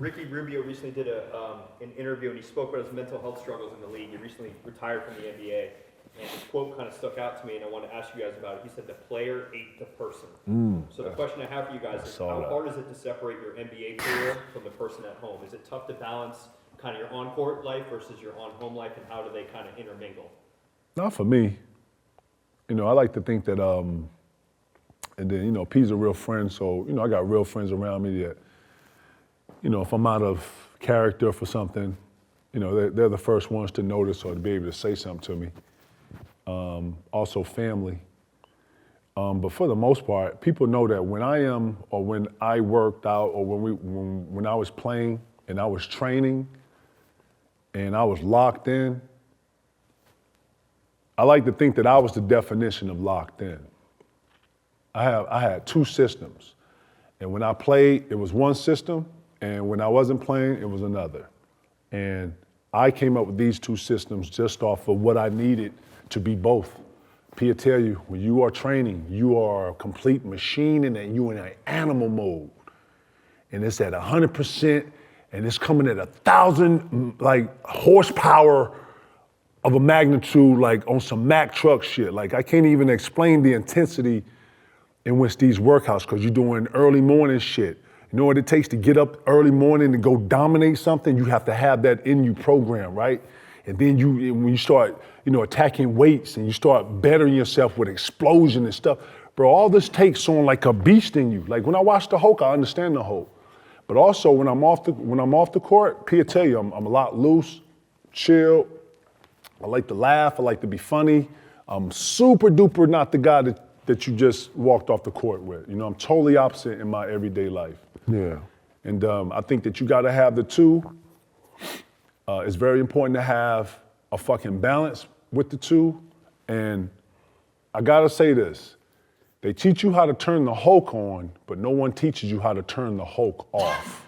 Ricky Rubio recently did an interview and he spoke about his mental health struggles in the league. He recently retired from the NBA. And his quote kind of stuck out to me, and I want to ask you guys about it. He said, "The player ate the person." So the question I have for you guys is, how hard is it to separate your NBA career from the person at home? Is it tough to balance kind of your on-court life versus your on-home life, and how do they kind of intermingle? Not for me. You know, I like to think that, and then, you know, P's a real friend, so, you know, I got real friends around me that, you know, if I'm out of character for something, you know, they're the first ones to notice or to be able to say something to me. Also family. But for the most part, people know that when I am, or when I worked out, or when I was playing and I was training and I was locked in, I like to think that I was the definition of locked in. I had two systems. And when I played, it was one system, and when I wasn't playing, it was another. And I came up with these two systems just off of what I needed to be both. Pia tell you, when you are training, you are a complete machine and that you're in an animal mode. And it's at 100% and it's coming at 1,000 like horsepower of a magnitude, like on some Mack truck shit. Like I can't even explain the intensity in which these workouts, because you're doing early morning shit. You know what it takes to get up early morning and go dominate something? You have to have that in you program, right? And then when you start, you know, attacking weights and you start bettering yourself with explosion and stuff, bro, all this takes on like a beast in you. Like when I watch the Hulk, I understand the Hulk. But also when I'm off the court, Pia tell you, I'm a lot loose, chill. I like to laugh, I like to be funny. I'm super duper not the guy that you just walked off the court with. You know, I'm totally opposite in my everyday life. Yeah. And I think that you gotta have the two. It's very important to have a fucking balance with the two. And I gotta say this, they teach you how to turn the Hulk on, but no one teaches you how to turn the Hulk off.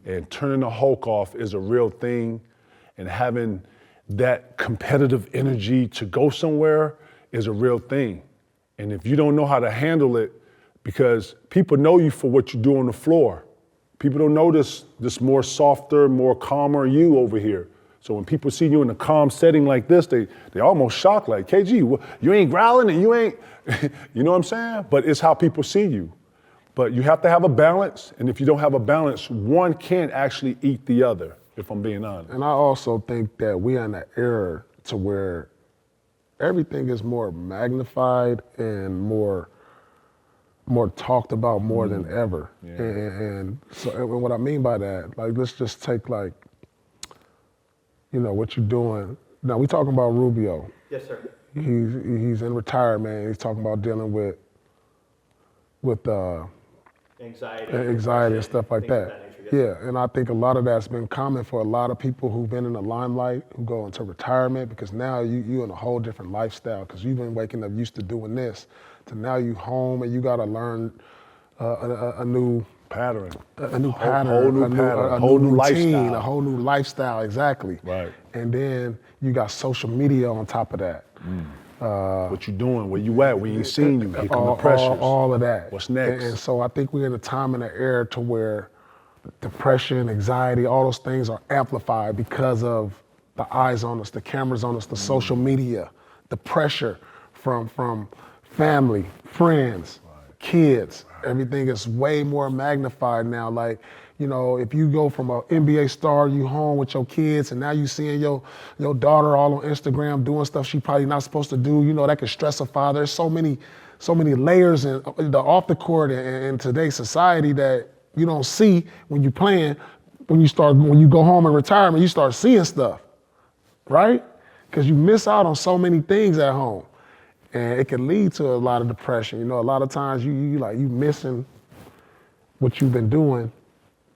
And turning the Hulk off is a real thing, and having that competitive energy to go somewhere is a real thing. And if you don't know how to handle it, because people know you for what you do on the floor. People don't know this more softer, more calmer you over here. So when people see you in a calm setting like this, they almost shocked, like, KG, you ain't growling and you ain't, you know what I'm saying? But it's how people see you. But you have to have a balance, and if you don't have a balance, one can't actually eat the other, if I'm being honest. And I also think that we are in an era to where everything is more magnified and more talked about more than ever. Yeah. And so and what I mean by that, like, let's just take, like, you know, what you're doing. Now, we talking about Rubio. Yes, sir. He's in retirement. He's talking about dealing with anxiety and stuff like that. Yeah, and I think a lot of that's been common for a lot of people who've been in the limelight, who go into retirement, because now you in a whole different lifestyle, because you've been waking up used to doing this, to now you home and you gotta learn a new pattern, a new routine, a whole new lifestyle, exactly. Right. And then you got social media on top of that. What you doing? Where you at? We ain't seen you. Here come the pressures. All of that. What's next? And so I think we're in a time and an era to where depression, anxiety, all those things are amplified because of the eyes on us, the cameras on us, the social media, the pressure from family, friends, kids. Everything is way more magnified now. Like, you know, if you go from an NBA star, you home with your kids, and now you seeing your daughter all on Instagram doing stuff she probably not supposed to do, you know, that could stress a father. There's so many layers in the off the court in today's society that you don't see when you're playing. When you go home in retirement, you start seeing stuff, right? Because you miss out on so many things at home. And it can lead to a lot of depression. You know, a lot of times you missing what you've been doing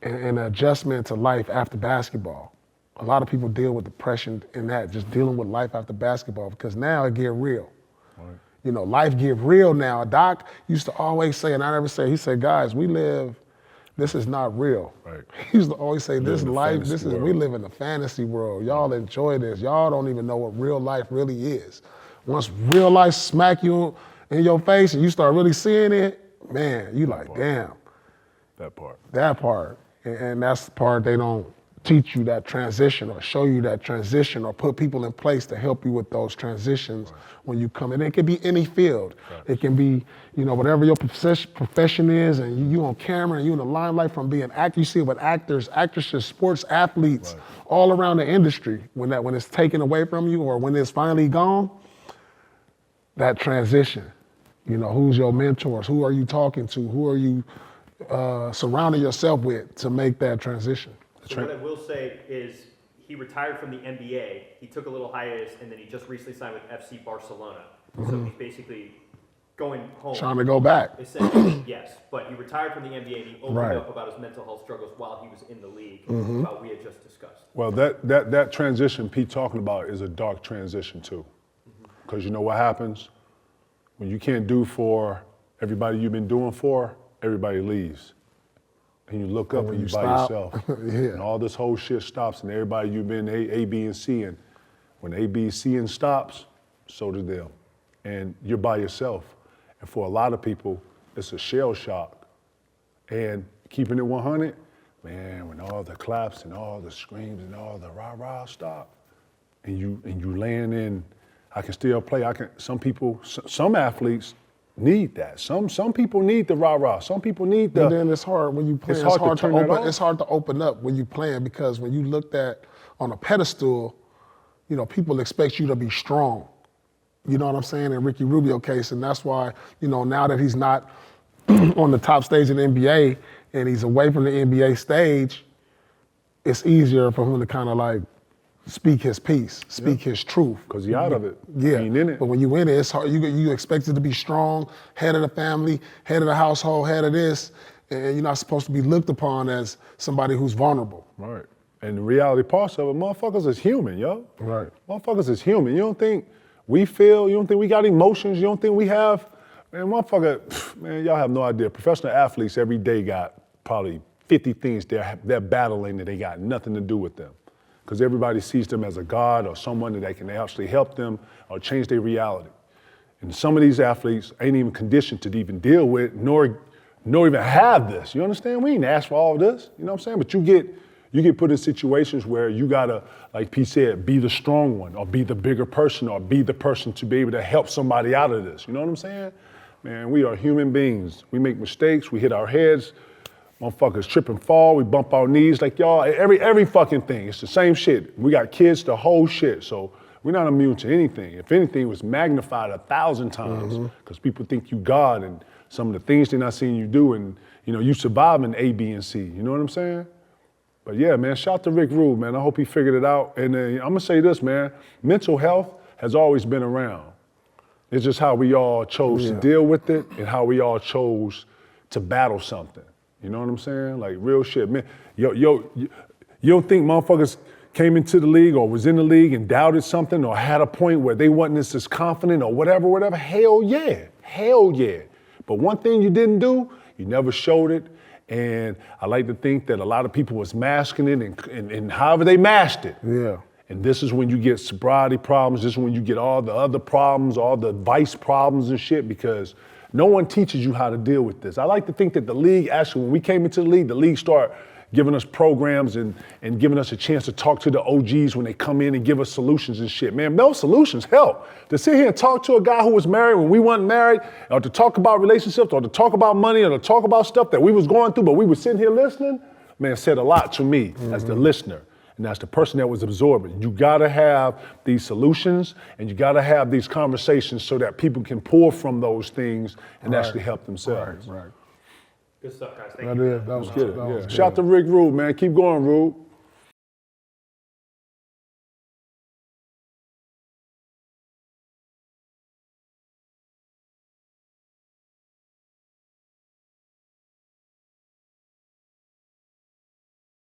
and adjustment to life after basketball. A lot of people deal with depression in that, just dealing with life after basketball, because now it get real. Right. You know, life get real now. Doc used to always say, and I never say, he said, guys, this is not real. Right. He used to always say, we live in a fantasy world. Y'all enjoy this. Y'all don't even know what real life really is. Once real life smack you in your face and you start really seeing it, man, you like, damn. That part. That part. And that's the part they don't teach you, that transition, or show you that transition, or put people in place to help you with those transitions when you come in. It can be any field. It can be, whatever your profession is, and you on camera and you in the limelight from being actor. You see it with actors, actresses, sports athletes, all around the industry. When it's taken away from you, or when it's finally gone, that transition. Who's your mentors? Who are you talking to? Who are you surrounding yourself with to make that transition? So what I will say is he retired from the NBA, he took a little hiatus, and then he just recently signed with FC Barcelona. So he's basically going home. Trying to go back. Essentially, yes. But he retired from the NBA, and he opened Right. up about his mental health struggles while he was in the league, about we had just discussed. Well, that transition Pete talking about is a dark transition too. Because you know what happens? When you can't do for everybody you've been doing for, everybody leaves. And you look up and you by yourself. Yeah. And all this whole shit stops, and everybody you've been A, B, and C, and when A, B, C, and stops, so do them. And you're by yourself. And for a lot of people, it's a shell shock. And keeping it 100, man, when all the claps and all the screams and all the rah-rah stop, and you laying in, I can still play. Some athletes need that. Some people need the rah-rah. Some people need the. But then it's hard when you play. It's hard to turn that off. It's hard to open up when you playing, because when you looked at on a pedestal, people expect you to be strong. You know what I'm saying? In Ricky Rubio case, and that's why now that he's not on the top stage in the NBA and he's away from the NBA stage, it's easier for him to kind of like speak his piece, speak his truth. Because he out of it. Yeah. He ain't in it. But when you in it, it's hard. You expected to be strong, head of the family, head of the household, head of this, and you're not supposed to be looked upon as somebody who's vulnerable. Right. And the reality parts of it, motherfuckers is human, yo. Right. Motherfuckers is human. You don't think we feel, you don't think we got emotions, you don't think we have, man, man, y'all have no idea. Professional athletes every day got probably 50 things they're battling that they got nothing to do with them. Because everybody sees them as a god or someone that can actually help them or change their reality. And some of these athletes ain't even conditioned to even deal with, nor even have this. You understand? We ain't asked for all of this. You know what I'm saying? But you get put in situations where you gotta, like Pete said, be the strong one, or be the bigger person, or be the person to be able to help somebody out of this. You know what I'm saying? Man, we are human beings. We make mistakes, we hit our heads, motherfuckers trip and fall, we bump our knees like y'all, every fucking thing. It's the same shit. We got kids, the whole shit. So we're not immune to anything. If anything, it was magnified 1,000 times because people think you God and some of the things they're not seeing you do, and you survive in A, B, and C. You know what I'm saying? But yeah, man, shout out to Rick Rubio, man. I hope he figured it out. And I'm gonna say this, man, mental health has always been around. It's just how we all chose to deal with it and how we all chose to battle something. You know what I'm saying? Like real shit, man. You don't think motherfuckers came into the league or was in the league and doubted something or had a point where they wasn't as confident or whatever? Hell yeah. But one thing you didn't do, you never showed it. And I like to think that a lot of people was masking it and however they masked it. Yeah. And this is when you get sobriety problems. This is when you get all the other problems, all the vice problems and shit, because no one teaches you how to deal with this. I like to think that the league, actually, when we came into the league started giving us programs and giving us a chance to talk to the OGs when they come in and give us solutions and shit. Man, those solutions help. To sit here and talk to a guy who was married when we weren't married, or to talk about relationships, or to talk about money, or to talk about stuff that we was going through, but we were sitting here listening, man, said a lot to me as the listener. And that's the person that was absorbing. You gotta have these solutions and you gotta have these conversations so that people can pull from those things and actually help themselves. Right. Good stuff, guys. Thank you. That was Get it, good. yeah. Shout out to Rick Rubio, man. Keep going, Rube.